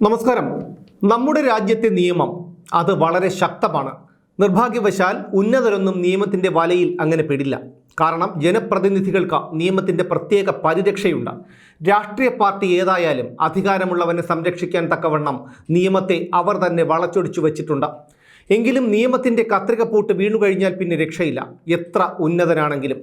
നമസ്കാരം. നമ്മുടെ രാജ്യത്തെ നിയമം അത് വളരെ ശക്തമാണ്. നിർഭാഗ്യവശാൽ ഉന്നതരൊന്നും നിയമത്തിൻ്റെ വലയിൽ അങ്ങനെ പെടില്ല. കാരണം ജനപ്രതിനിധികൾക്ക് നിയമത്തിൻ്റെ പ്രത്യേക പരിരക്ഷയുണ്ട്. രാഷ്ട്രീയ പാർട്ടി ഏതായാലും അധികാരമുള്ളവനെ സംരക്ഷിക്കാൻ തക്കവണ്ണം നിയമത്തെ അവർ തന്നെ വളച്ചൊടിച്ചു വച്ചിട്ടുണ്ട്. എങ്കിലും നിയമത്തിൻ്റെ കത്രികപ്പൂട്ട് വീണുകഴിഞ്ഞാൽ പിന്നെ രക്ഷയില്ല. എത്ര ഉന്നതനാണെങ്കിലും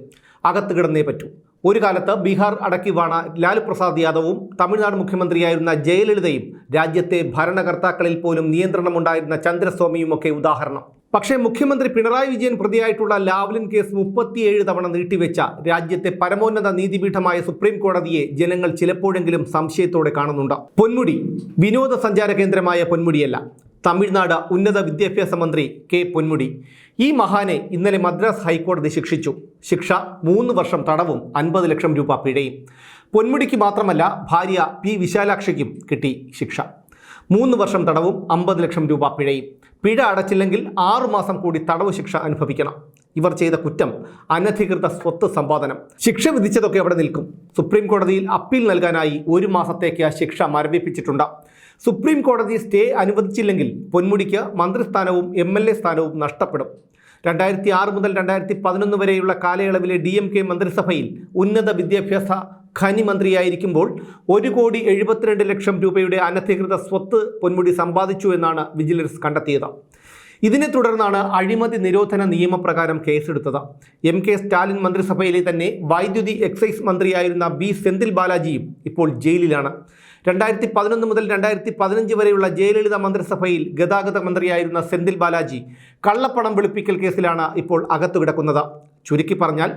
അകത്ത് കിടന്നേ പറ്റൂ. ഒരു കാലത്ത് ബീഹാർ അടക്കി വാണ ലാലു പ്രസാദ് യാദവും തമിഴ്നാട് മുഖ്യമന്ത്രിയായിരുന്ന ജയലളിതയും രാജ്യത്തെ ഭരണകർത്താക്കളിൽ പോലും നിയന്ത്രണമുണ്ടായിരുന്ന ചന്ദ്രസ്വാമിയുമൊക്കെ ഉദാഹരണം. പക്ഷേ മുഖ്യമന്ത്രി പിണറായി വിജയൻ പ്രതിയായിട്ടുള്ള ലാവ്ലിൻ കേസ് 37 തവണ നീട്ടിവെച്ച രാജ്യത്തെ പരമോന്നത നീതിപീഠമായ സുപ്രീം കോടതിയെ ജനങ്ങൾ ചിലപ്പോഴെങ്കിലും സംശയത്തോടെ കാണുന്നുണ്ട്. പൊന്മുടി വിനോദസഞ്ചാര കേന്ദ്രമായ പൊന്മുടിയല്ല, തമിഴ്നാട് ഉന്നത വിദ്യാഭ്യാസ മന്ത്രി കെ പൊന്മുടി. ഈ മഹാനെ ഇന്നലെ മദ്രാസ് ഹൈക്കോടതി ശിക്ഷിച്ചു. ശിക്ഷ 3 വർഷം തടവും 50 ലക്ഷം രൂപ പിഴയും. പൊന്മുടിക്ക് മാത്രമല്ല, ഭാര്യ പി വിശാലാക്ഷിക്കും കിട്ടി ശിക്ഷ. 3 വർഷം തടവും 50 ലക്ഷം രൂപ പിഴയും. പിഴ അടച്ചില്ലെങ്കിൽ 6 മാസം കൂടി തടവ് ശിക്ഷ അനുഭവിക്കണം. ഇവർ ചെയ്ത കുറ്റം അനധികൃത സ്വത്ത് സമ്പാദനം. ശിക്ഷ വിധിച്ചതൊക്കെ അവിടെ നിൽക്കും. സുപ്രീം കോടതിയിൽ അപ്പീൽ നൽകാനായി 1 മാസത്തേക്ക് ശിക്ഷ മരവിപ്പിച്ചിട്ടുണ്ട്. സുപ്രീം കോടതി സ്റ്റേ അനുവദിച്ചില്ലെങ്കിൽ പൊന്മുടിക്ക് മന്ത്രിസ്ഥാനവും MLA സ്ഥാനവും നഷ്ടപ്പെടും. 2006 മുതൽ 2011 വരെയുള്ള കാലയളവിലെ DMK മന്ത്രിസഭയിൽ ഉന്നത വിദ്യാഭ്യാസ ഖനി മന്ത്രിയായിരിക്കുമ്പോൾ 1,72 ലക്ഷം രൂപയുടെ അനധികൃത സ്വത്ത് പൊന്മുടി സമ്പാദിച്ചു എന്നാണ് വിജിലൻസ് കണ്ടെത്തിയത്. ഇതിനെ തുടർന്നാണ് അഴിമതി നിരോധന നിയമപ്രകാരം കേസെടുത്തത്. MK സ്റ്റാലിൻ മന്ത്രിസഭയിലെ തന്നെ വൈദ്യുതി എക്സൈസ് മന്ത്രിയായിരുന്ന B സെന്തിൽ ബാലാജിയും ഇപ്പോൾ ജയിലിലാണ്. 2011 മുതൽ 2015 വരെയുള്ള ജയലളിത മന്ത്രിസഭയിൽ ഗതാഗത മന്ത്രിയായിരുന്ന സെന്തിൽ ബാലാജി കള്ളപ്പണം വെളുപ്പിക്കൽ കേസിലാണ് ഇപ്പോൾ അകത്തു കിടക്കുന്നത്. ചുരുക്കി പറഞ്ഞാൽ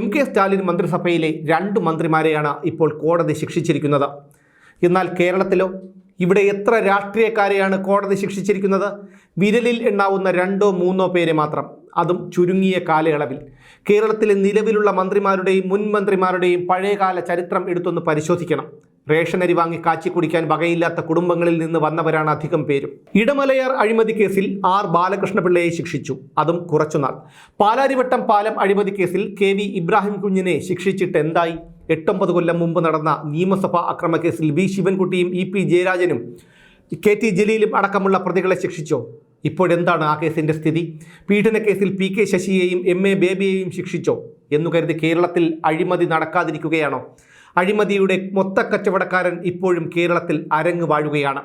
MK സ്റ്റാലിൻ മന്ത്രിസഭയിലെ 2 മന്ത്രിമാരെയാണ് ഇപ്പോൾ കോടതി ശിക്ഷിച്ചിരിക്കുന്നത്. എന്നാൽ കേരളത്തിലോ? ഇവിടെ എത്ര രാഷ്ട്രീയക്കാരെയാണ് കോടതി ശിക്ഷിച്ചിരിക്കുന്നത്? വിരലിൽ എണ്ണാവുന്ന 2-3 പേരെ മാത്രം, അതും ചുരുങ്ങിയ കാലയളവിൽ. കേരളത്തിലെ നിലവിലുള്ള മന്ത്രിമാരുടെയും മുൻ മന്ത്രിമാരുടെയും പഴയകാല ചരിത്രം എടുത്തൊന്ന് പരിശോധിക്കണം. റേഷനരി വാങ്ങി കാച്ചി കുടിക്കാൻ വകയില്ലാത്ത കുടുംബങ്ങളിൽ നിന്ന് വന്നവരാണ് അധികം പേരും. ഇടമലയാർ അഴിമതി കേസിൽ R ബാലകൃഷ്ണപിള്ളയെ ശിക്ഷിച്ചു, അതും കുറച്ചുനാൾ. പാലാരിവട്ടം പാലം അഴിമതി കേസിൽ KV ഇബ്രാഹിം കുഞ്ഞിനെ ശിക്ഷിച്ചിട്ട് എന്തായി? 8-9 കൊല്ലം മുമ്പ് നടന്ന നിയമസഭാ അക്രമക്കേസിൽ V ശിവൻകുട്ടിയും EP ജയരാജനും KT ജലീലും അടക്കമുള്ള പ്രതികളെ ശിക്ഷിച്ചോ? ഇപ്പോഴെന്താണ് ആ കേസിൻ്റെ സ്ഥിതി? പീഡനക്കേസിൽ PK ശശിയെയും MA ബേബിയെയും ശിക്ഷിച്ചോ എന്നു കരുതി കേരളത്തിൽ അഴിമതി നടക്കാതിരിക്കുകയാണോ? അഴിമതിയുടെ മൊത്തക്കച്ചവടക്കാരൻ ഇപ്പോഴും കേരളത്തിൽ അരങ്ങ് വാഴുകയാണ്.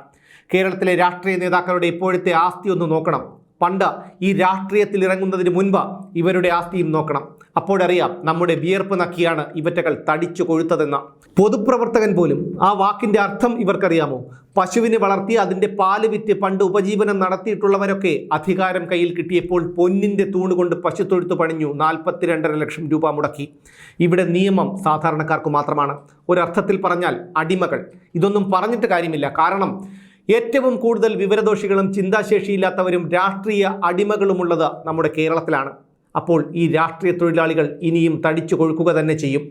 കേരളത്തിലെ രാഷ്ട്രീയ നേതാക്കളുടെ ഇപ്പോഴത്തെ ആസ്തി ഒന്ന് നോക്കണം. പണ്ട് ഈ രാഷ്ട്രീയത്തിൽ ഇറങ്ങുന്നതിന് മുൻപ് ഇവരുടെ ആസ്തിയും നോക്കണം. അപ്പോഴറിയാം നമ്മുടെ വിയർപ്പ് നക്കിയാണ് ഇവറ്റകൾ തടിച്ചു കൊഴുത്തതെന്ന്. പൊതുപ്രവർത്തകൻ പോലും ആ വാക്കിൻ്റെ അർത്ഥം ഇവർക്കറിയാമോ? പശുവിനെ വളർത്തി അതിൻ്റെ പാല് വിറ്റ് പണ്ട് ഉപജീവനം നടത്തിയിട്ടുള്ളവരൊക്കെ അധികാരം കയ്യിൽ കിട്ടിയപ്പോൾ പൊന്നിൻ്റെ തൂണുകൊണ്ട് പശുത്തൊഴുത്ത് പണിഞ്ഞു 42.5 ലക്ഷം രൂപ മുടക്കി. ഇവിടെ നിയമം സാധാരണക്കാർക്ക് മാത്രമാണ്. ഒരർത്ഥത്തിൽ പറഞ്ഞാൽ അടിമകൾ. ഇതൊന്നും പറഞ്ഞിട്ട് കാര്യമില്ല. കാരണം ഏറ്റവും കൂടുതൽ വിവരദോഷികളും ചിന്താശേഷിയില്ലാത്തവരും രാഷ്ട്രീയ അടിമകളുമുള്ളത് നമ്മുടെ കേരളത്തിലാണ്. അപ്പോൾ ഈ രാഷ്ട്രീയ തൊഴിലാളികൾ ഇനിയും തടിച്ചു കൊഴുക്കുക തന്നെ ചെയ്യും.